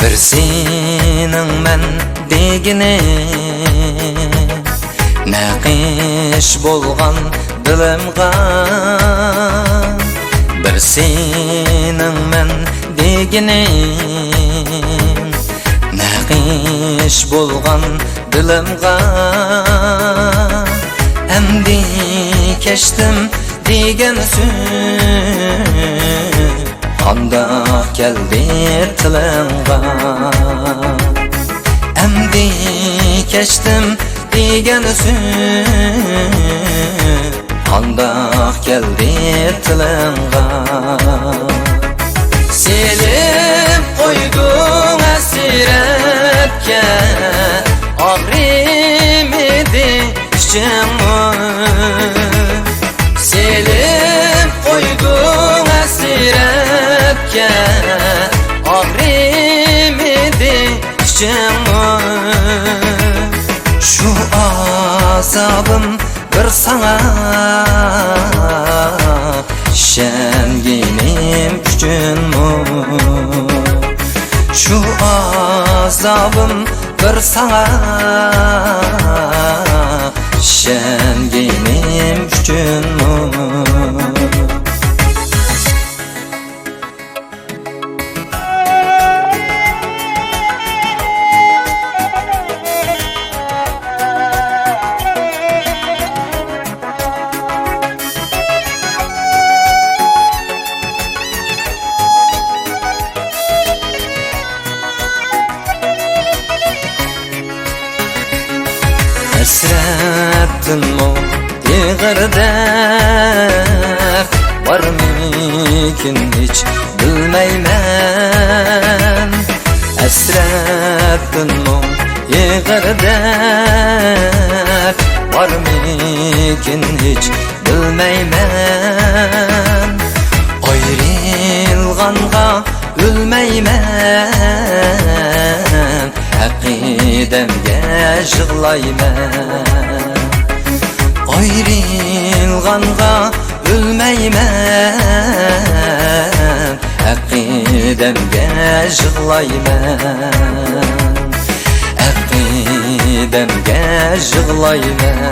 Bir sening men degining naqish bo'lgan dilimga, bir sening men degining naqish bo'lgan dilimga, endi kechdim degan so'z qandoq keldi tilimga, endi kechdim degan so'z qandoq keldi tilimga. Selib qo'yding hasratga, og'rimidi ichimga. Selib qo'yding hasratga, og'rimidi ichimga. Şu azabım bir sana şenginim küçünmü? Şu azabım bir sana şenginim küçünmü? Hasretinmi yig'irda bormikin hiç bilmayman. Hasretinmi yig'irda bormikin hiç bilmayman. Ayrılğanğa ölmeymen, aqidemge yig'layman. Ayrılğanğa ölmeymen, aqidemge yig'layman. Aqidemge yig'layman.